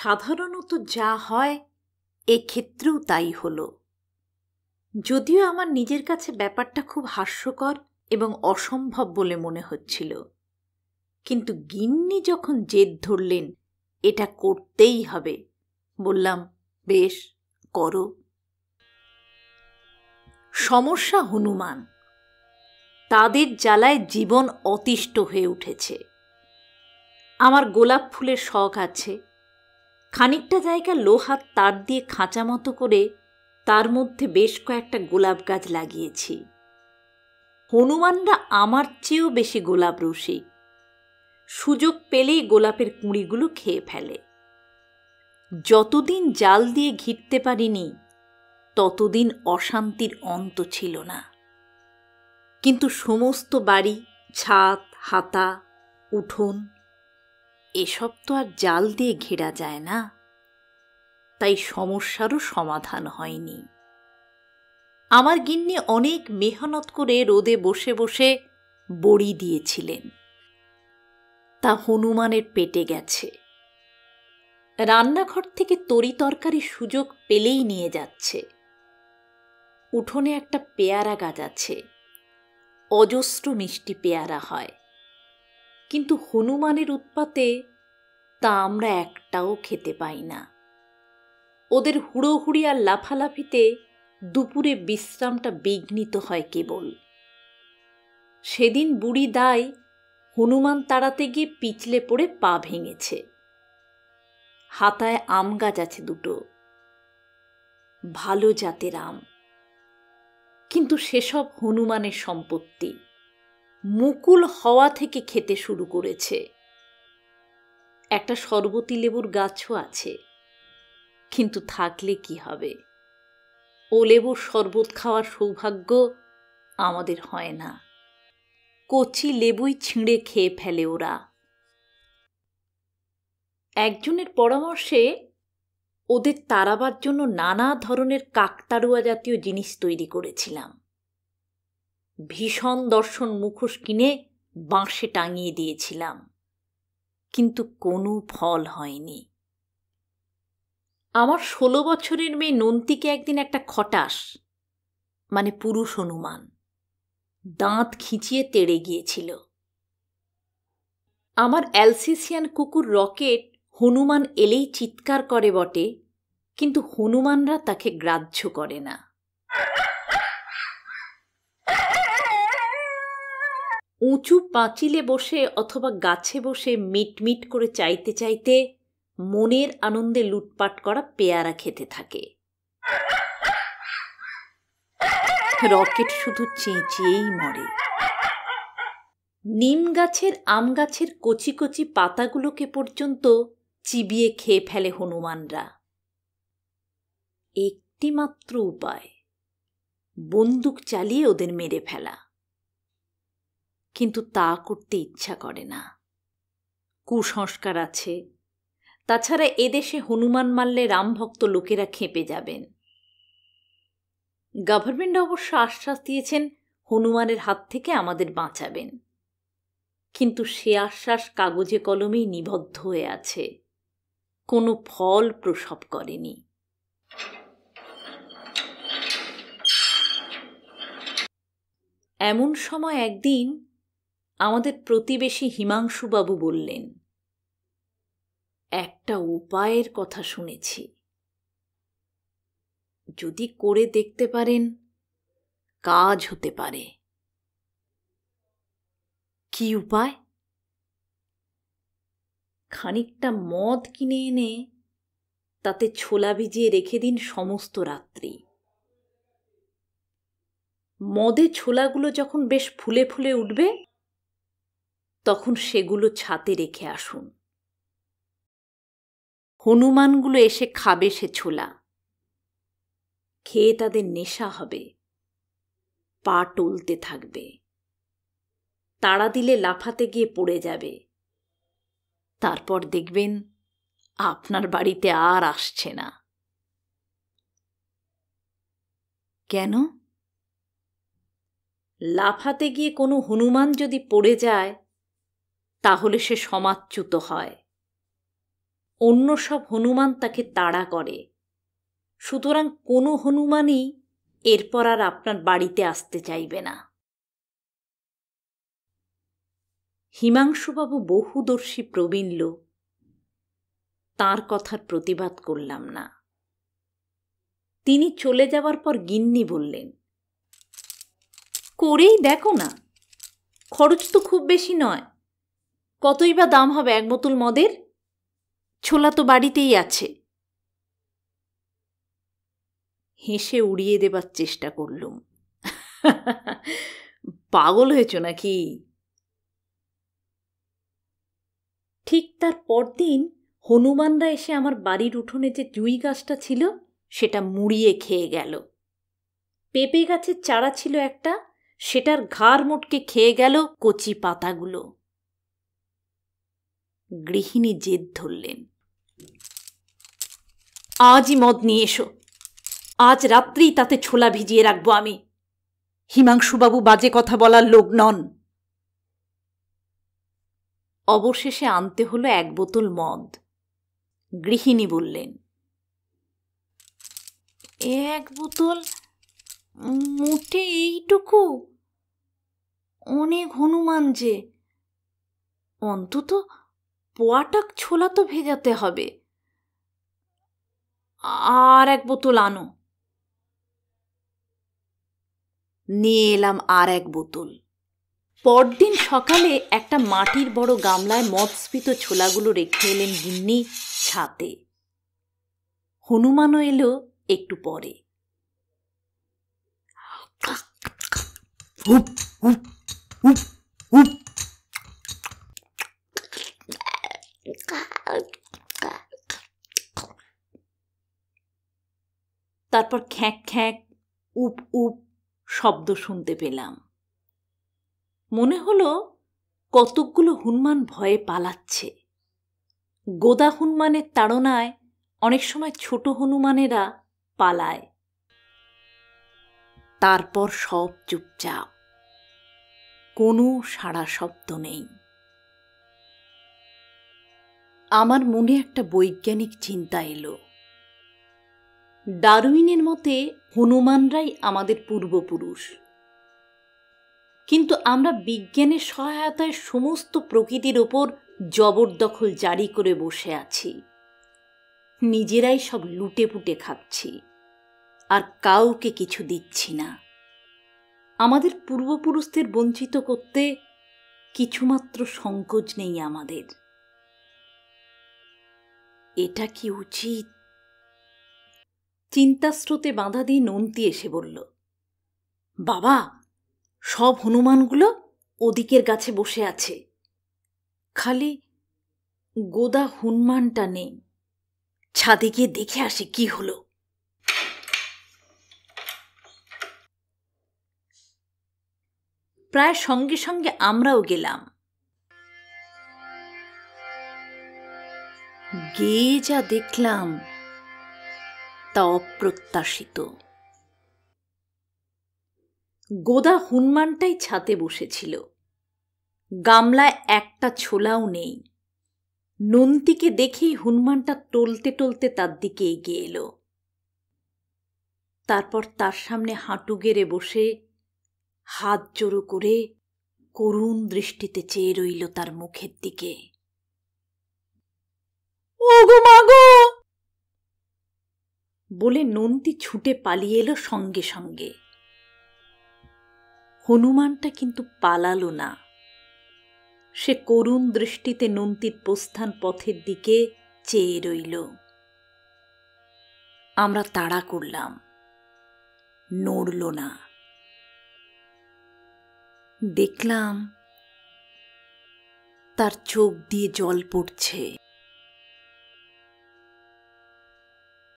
সাধারণত যা হয় এক্ষেত্রেও তাই হলো। যদিও আমার নিজের কাছে ব্যাপারটা খুব হাস্যকর এবং অসম্ভব বলে মনে হচ্ছিল, কিন্তু গিন্নি যখন জেদ ধরলেন এটা করতেই হবে, বললাম বেশ করো। সমস্যা হনুমান। তাদের জ্বালায় জীবন অতিষ্ঠ হয়ে উঠেছে। আমার গোলাপ ফুলের শখ আছে। খানিকটা জায়গা লোহার তার দিয়ে খাঁচা মতো করে তার মধ্যে বেশ কয়েকটা গোলাপ গাছ লাগিয়েছি। হনুমানরা আমার চেয়েও বেশি গোলাপ রসিক। সুযোগ পেলেই গোলাপের কুঁড়িগুলো খেয়ে ফেলে। যতদিন জাল দিয়ে ঘিরতে পারিনি ততদিন অশান্তির অন্ত ছিল না। কিন্তু সমস্ত বাড়ি, ছাদ, হাতা, উঠোন এসব তো আর জাল দিয়ে ঘেরা যায় না, তাই সমস্যারও সমাধান হয়নি। আমার গিন্নি অনেক মেহনত করে রোদে বসে বসে বড়ি দিয়েছিলেন, তা হনুমানের পেটে গেছে। রান্নাঘর থেকে তরি তরকারি সুযোগ পেলেই নিয়ে যাচ্ছে। উঠোনে একটা পেয়ারা গাছ আছে, অজস্র মিষ্টি পেয়ারা হয়, কিন্তু হনুমানের উৎপাতে তা আমরা একটাও খেতে পাই না। ওদের হুড়োহুড়ি আর লাফালাফিতে দুপুরে বিশ্রামটা বিঘ্নিত হয় কেবল। সেদিন বুড়ি দায় হনুমান তাড়াতে গিয়ে পিছলে পড়ে পা ভেঙেছে। হাতায় আম গাছ আছে দুটো, ভালো জাতের আম, কিন্তু সেসব হনুমানের সম্পত্তি। মুকুল হওয়া থেকে খেতে শুরু করেছে। একটা শরবতী লেবুর গাছও আছে, কিন্তু থাকলে কি হবে, ও লেবুর শরবত খাওয়ার সৌভাগ্য আমাদের হয় না। কচি লেবুই ছিঁড়ে খেয়ে ফেলে ওরা। একজনের পরামর্শে ওদের তাড়াবার জন্য নানা ধরনের কাকতাড়ুয়া জাতীয় জিনিস তৈরি করেছিলাম। ভীষণ দর্শন মুখোশ কিনে বাঁশে টাঙিয়ে দিয়েছিলাম, কিন্তু কোনো ফল হয়নি। আমার 16 বছরের মেয়ে নন্তিকে একদিন একটা খটাস, মানে পুরুষ হনুমান, দাঁত খিঁচিয়ে তেড়ে গিয়েছিল। আমার অ্যালসেসিয়ান কুকুর রকেট হনুমান এলেই চিৎকার করে বটে, কিন্তু হনুমানরা তাকে গ্রাহ্য করে না। উঁচু পাঁচিলে বসে অথবা গাছে বসে মিটমিট করে চাইতে চাইতে মনের আনন্দে লুটপাট করা পেয়ারা খেতে থাকে। রকেট শুধু চেঁচিয়েই মরে। নিম গাছের, আম গাছের কচি কচি পাতাগুলোকে পর্যন্ত চিবিয়ে খেয়ে ফেলে হনুমানরা। একটি মাত্র উপায়, বন্দুক চালিয়ে ওদের মেরে ফেলা, কিন্তু তা করতে ইচ্ছা করে না। কুসংস্কার আছে। তাছাড়া এদেশে হনুমান মারলে রামভক্ত লোকেরা খেপে যাবেন। গভর্নমেন্ট অবশ্য আশ্বাস দিয়েছেন হনুমানের হাত থেকে আমাদের বাঁচাবেন, কিন্তু সে আশ্বাস কাগজে কলমেই নিবদ্ধ হয়ে আছে, কোনো ফল প্রসব করেনি। এমন সময় একদিন আমাদের প্রতিবেশী হিমাংশুবাবু বললেন, একটা উপায়ের কথা শুনেছি, যদি করে দেখতে পারেন কাজ হতে পারে। কি উপায়? খানিকটা মদ কিনে এনে তাতে ছোলা ভিজিয়ে রেখে দিন সমস্ত রাত্রি। মদে ছোলাগুলো যখন বেশ ফুলে ফুলে উঠবে, তখন সেগুলো ছাতে রেখে আসুন। হনুমানগুলো এসে খাবে সে ছোলা, খেয়ে তাদের নেশা হবে, পা টলতে থাকবে, তাড়া দিলে লাফাতে গিয়ে পড়ে যাবে। তারপর দেখবেন আপনার বাড়িতে আর আসছে না। কেন? লাফাতে গিয়ে কোনো হনুমান যদি পড়ে যায়, তাহলে সে সমাচ্যুত হয়। অন্য সব হনুমান তাকে তাড়া করে, সুতরাং কোনো হনুমানই এরপর আর আপনার বাড়িতে আসতে চাইবে না। হিমাংশুবাবু বহুদর্শী প্রবীণ লোক, তাঁর কথার প্রতিবাদ করলাম না। তিনি চলে যাবার পর গিন্নি বললেন, করেই দেখো না, খরচ তো খুব বেশি নয়, কতই বা দাম হবে এক বোতল মদের? ছোলা তো বাড়িতেই আছে। হেসে উড়িয়ে দেবার চেষ্টা করলুম, পাগল হয়েছ নাকি? ঠিক তার পরদিন হনুমানরা এসে আমার বাড়ির উঠোনে যে জুঁই গাছটা ছিল সেটা মুড়িয়ে খেয়ে গেল। পেঁপে গাছের চারা ছিল একটা, সেটার ঘাড় মোটকে খেয়ে গেল কচি পাতাগুলো। গৃহিণী জেদ ধরলেন, আজই মদ নিয়ে এসো, আজ রাত্রেই তাতে ছোলা ভিজিয়ে রাখবো আমি। হিমাংশুবাবু বাজে কথা বলার লোক নন। অবশেষে আনতে হলো 1 বোতল মদ। গৃহিণী বললেন, 1 বোতল মোটে এইটুকু? অনেক হনুমান যে, অন্তত পোয়াটাক ছোলা তো ভেজাতে হবে। আর 1 বোতল আনো। নিয়ে এলাম আর 1 বোতল। পরদিন সকালে একটা মাটির বড় গামলায় মদস্ফীত ছোলাগুলো রেখে এলেন গিন্নি ছাতে। হনুমানও এলো একটু পরে। তারপর খ্যাঁক খ্যাঁক উপ উপ শব্দ শুনতে পেলাম। মনে হলো কতকগুলো হনুমান ভয়ে পালাচ্ছে। গোদা হনুমানের তাড়নায় অনেক সময় ছোট হনুমানেরা পালায়। তারপর সব চুপচাপ, কোনো সাড়া শব্দ নেই। আমার মনে একটা বৈজ্ঞানিক চিন্তা এলো। ডারউইনের মতে হনুমানরাই আমাদের পূর্বপুরুষ, কিন্তু আমরা বিজ্ঞানের সহায়তায় সমস্ত প্রকৃতির ওপর জবরদখল জারি করে বসে আছি। নিজেরাই সব লুটে পুটে খাচ্ছি, আর কাউকে কিছু দিচ্ছি না। আমাদের পূর্বপুরুষদের বঞ্চিত করতে কিছুমাত্র সংকোচ নেই আমাদের। এটা কি উচিত? চিন্তাস্রোতে বাধা দিয়ে নন্তি এসে বলল, বাবা, সব হনুমানগুলো ওদিকের গাছে বসে আছে, খালি গোদা হনুমানটা নেই। ছাদে গিয়ে দেখে আসে কি হলো। প্রায় সঙ্গে সঙ্গে আমরাও গেলাম। গিয়ে যা দেখলাম তা অপ্রত্যাশিত। গোদা হনুমানটাই ছাতে বসেছিল, গামলায় একটা ছোলাও নেই। নন্তিকে দেখেই হনুমানটা টলতে টলতে তার দিকে এগিয়ে এলো। তারপর তার সামনে হাঁটু গেড়ে বসে হাত জোড়ো করে করুণ দৃষ্টিতে চেয়ে রইল তার মুখের দিকে। ওগো মাগো বলে নন্তি ছুটে পালিয়ে এলো সঙ্গে সঙ্গে। হনুমানটা কিন্তু পালালো না, সে করুণ দৃষ্টিতে নন্তির প্রস্থান পথের দিকে চেয়ে রইল। আমরা তাড়া করলাম, নড়ল না। দেখলাম তার চোখ দিয়ে জল পড়ছে।